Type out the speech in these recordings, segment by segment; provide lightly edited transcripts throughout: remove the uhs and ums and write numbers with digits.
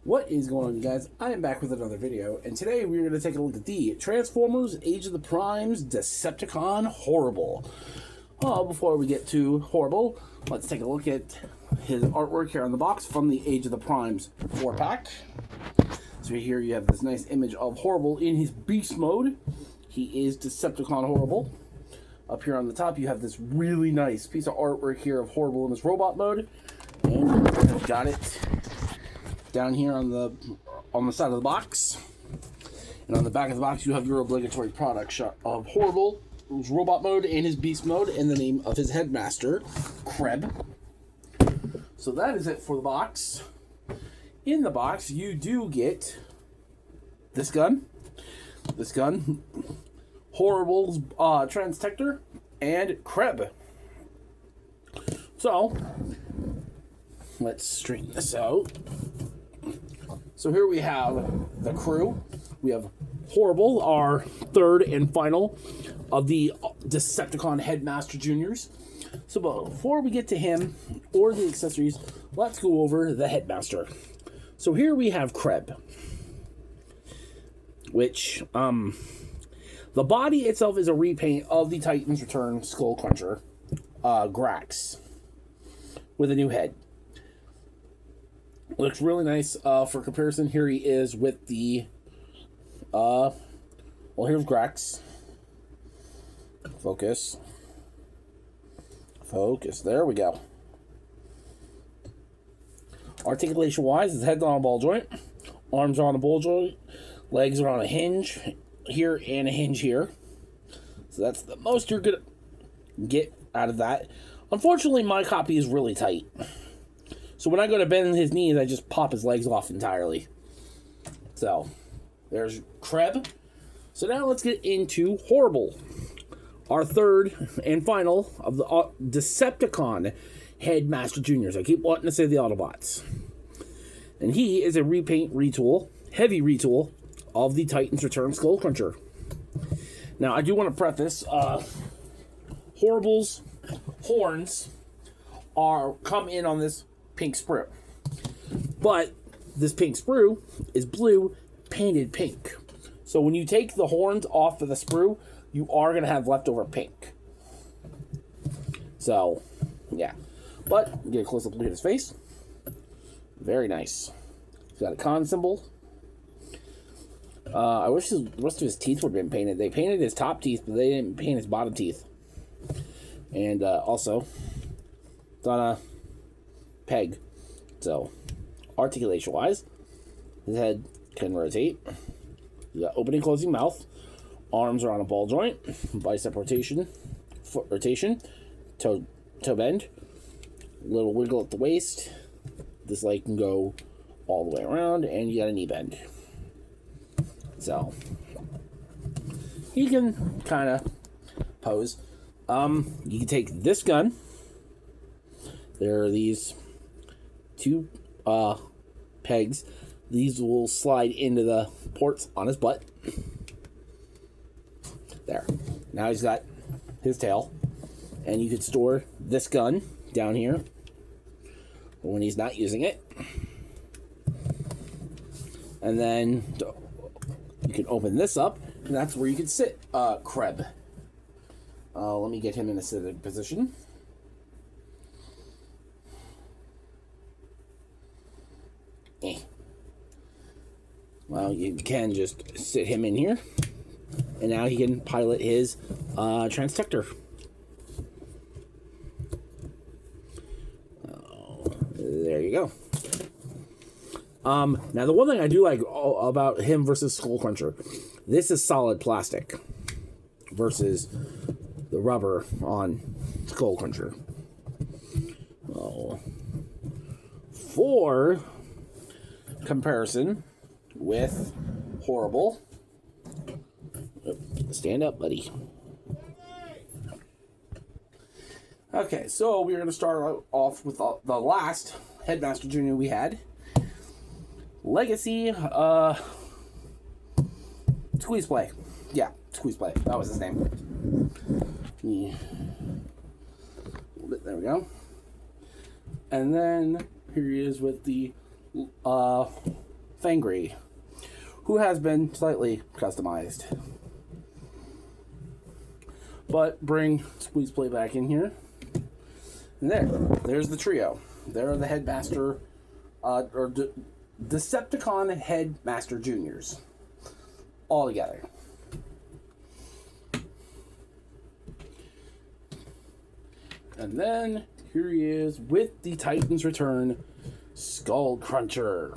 What is going on, you guys? I am back with another video, and today we're going to take a look at the Transformers Age of the Primes Decepticon Horri-bull. Before we get to Horri-bull, let's take a look at his artwork here on the box from the Age of the Primes 4-pack. So here you have this nice image of Horri-bull in his beast mode. He is Decepticon Horri-bull. Up here on the top, you have this really nice piece of artwork here of Horri-bull in his robot mode. And I've got it down here on the side of the box. And on the back of the box, you have your obligatory product shot of Horri-bull, his robot mode, and his beast mode, and the name of his headmaster, Kreb. So that is it for the box. In the box, you do get this gun, Horri-bull's Transtector, and Kreb. So let's straighten this out. So here we have the crew. We have Horri-bull, our third and final of the Decepticon Headmaster Juniors. So before we get to him or the accessories, let's go over the Headmaster. So here we have Kreb, which, the body itself is a repaint of the Titans Return Skull Cruncher, Grax, with a new head. Looks really nice. For comparison, here he is with the, well, here's Grax. Focus. There we go. Articulation-wise, his head's on a ball joint. Arms are on a ball joint. Legs are on a hinge here and a hinge here. So that's the most you're going to get out of that. Unfortunately, my copy is really tight. So when I go to bend his knees, I just pop his legs off entirely. So, there's Kreb. So now let's get into Horri-bull, our third and final of the Decepticon Headmaster Juniors. I keep wanting to say the Autobots. And he is a repaint retool, heavy retool, of the Titans Return Skull Cruncher. Now, I do want to preface, Horri-bull's horns come in on this pink sprue, but this pink sprue is blue painted pink. So when you take the horns off of the sprue, you are going to have leftover pink. So yeah, but get a close up look at his face. Very nice. He's got a con symbol. I wish the rest of his teeth would have been painted. They painted his top teeth, but they didn't paint his bottom teeth. And also it's on a peg. So, articulation-wise, his head can rotate. You got opening, closing mouth. Arms are on a ball joint. Bicep rotation. Foot rotation. Toe bend. Little wiggle at the waist. This leg can go all the way around, and you got a knee bend. So, you can kind of pose. You can take this gun. There are these two pegs. These will slide into the ports on his butt. There. Now he's got his tail. And you could store this gun down here when he's not using it. And then you can open this up, and that's where you can sit Kreb. Let me get him in a seated position. Well, you can just sit him in here, and now he can pilot his Transtector. There you go. Now the one thing I do like about him versus Skull Cruncher, this is solid plastic versus the rubber on Skull Cruncher. For comparison with Horri-bull, stand up, buddy. Okay, so we're going to start off with the last Headmaster Junior we had. Legacy, Squeeze Play. Yeah, Squeeze Play. That was his name. Yeah. There we go. And then here he is with the Fangry, who has been slightly customized. But bring Squeeze Play back in here. And there's the trio. There are the Headmaster, Decepticon Headmaster Juniors, all together. And then here he is with the Titans Return Skull Cruncher.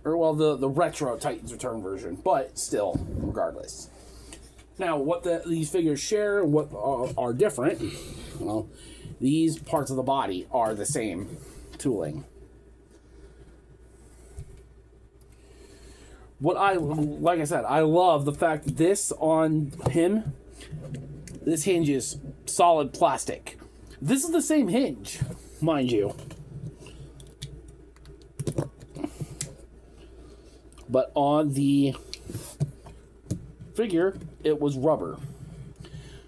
Or, well, the retro Titans Return version, but still, regardless. Now, what these figures share and what are different, well, these parts of the body are the same tooling. Like I said, I love the fact that this on him, this hinge is solid plastic. This is the same hinge, mind you. But on the figure, it was rubber.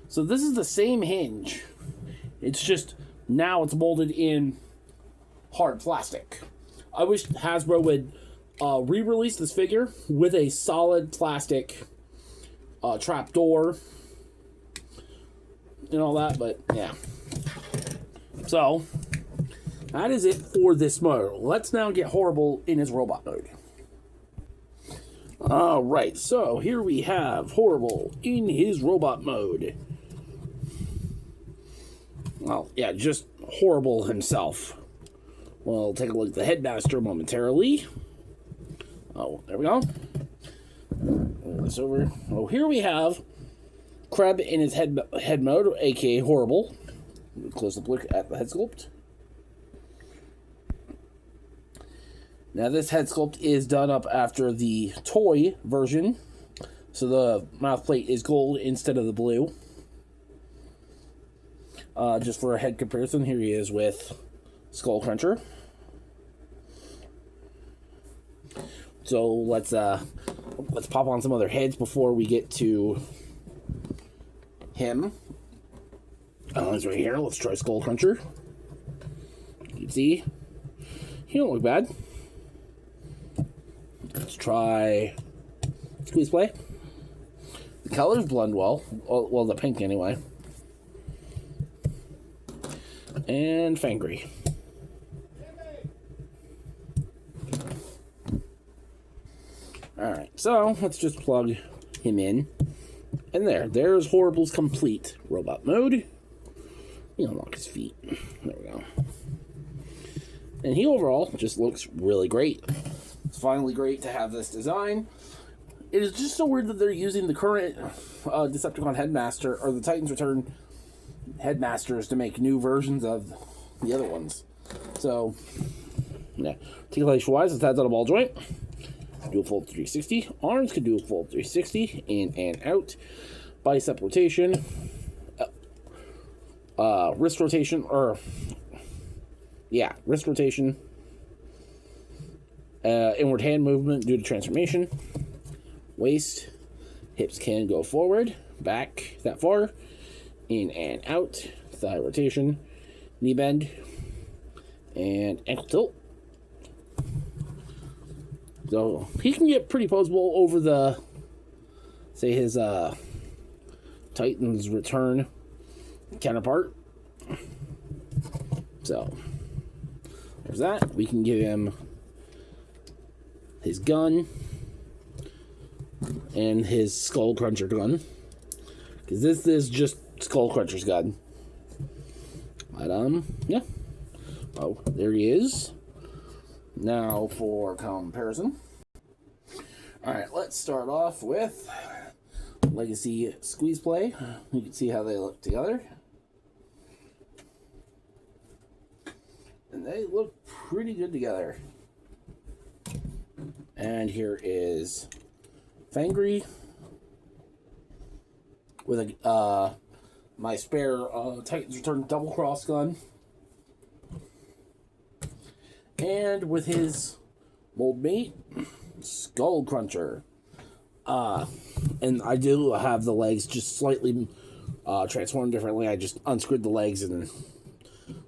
So this is the same hinge. It's just, now it's molded in hard plastic. I wish Hasbro would re-release this figure with a solid plastic trap door and all that, but yeah. So, that is it for this mode. Let's now get Horri-bull in his robot mode. Alright, so here we have Horri-bull in his robot mode. Well, yeah, just Horri-bull himself. We'll take a look at the Headmaster momentarily. Oh, there we go. Move this over. Oh, here we have Kreb in his head mode, aka Horri-bull. Close-up look at the head sculpt. Now, this head sculpt is done up after the toy version, so the mouth plate is gold instead of the blue. Just for a head comparison, here he is with Skull Cruncher. So let's pop on some other heads before we get to him. He's right here. Let's try Skull Cruncher. You can see he don't look bad. Let's try Squeeze Play. The colors blend well. Well, the pink anyway. And Fangry. Alright, so let's just plug him in. And there's Horri-bull's complete robot mode. You unlock his feet. There we go. And he overall just looks really great. It's finally great to have this design. It is just so weird that they're using the current Decepticon Headmaster, or the Titans Return Headmasters, to make new versions of the other ones. So, yeah. Articulation-wise, his head's on a ball joint. Do a full 360. Arms can do a full 360, in and out. Bicep rotation. Wrist rotation, wrist rotation. Inward hand movement due to transformation. Waist. Hips can go forward, back that far, in and out. Thigh rotation. Knee bend. And ankle tilt. So he can get pretty poseable over the, say, his Titans Return counterpart. So there's that. We can give him his gun and his Skull Cruncher gun, because this is just Skull Cruncher's gun. But yeah. Oh, there he is. Now for comparison. Alright, let's start off with Legacy Squeeze Play. You can see how they look together. And they look pretty good together. And here is Fangry with a my spare Titans Return double cross gun. And with his mold mate, Skull Cruncher. And I do have the legs just slightly transformed differently. I just unscrewed the legs and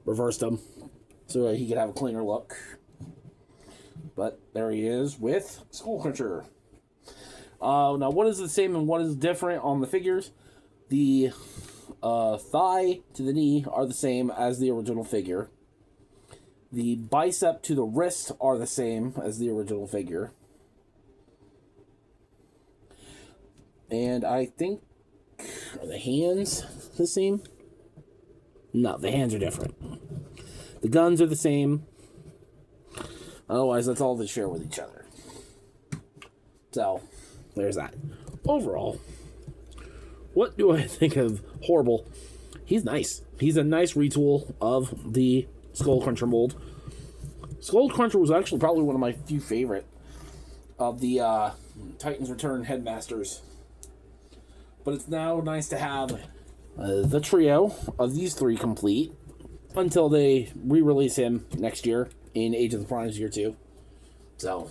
reversed them so he could have a cleaner look. But there he is with Skullcruncher. Now, what is the same and what is different on the figures? The thigh to the knee are the same as the original figure. The bicep to the wrist are the same as the original figure. And I think, are the hands the same? No, the hands are different. The guns are the same. Otherwise, that's all they share with each other. So, there's that. Overall, what do I think of Horri-bull? He's nice. He's a nice retool of the Skullcruncher mold. Skullcruncher was actually probably one of my few favorite of the Titans Return Headmasters. But it's now nice to have the trio of these three complete until they re-release him next year in Age of the Primes Year 2. So,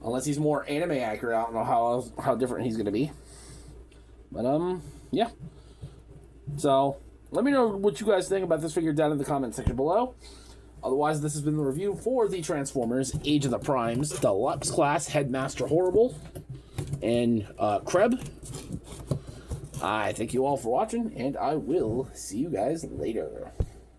unless he's more anime accurate, I don't know how different he's going to be. But, yeah. So, let me know what you guys think about this figure down in the comment section below. Otherwise, this has been the review for the Transformers Age of the Primes Deluxe Class Headmaster Horri-bull and Kreb. I thank you all for watching, and I will see you guys later.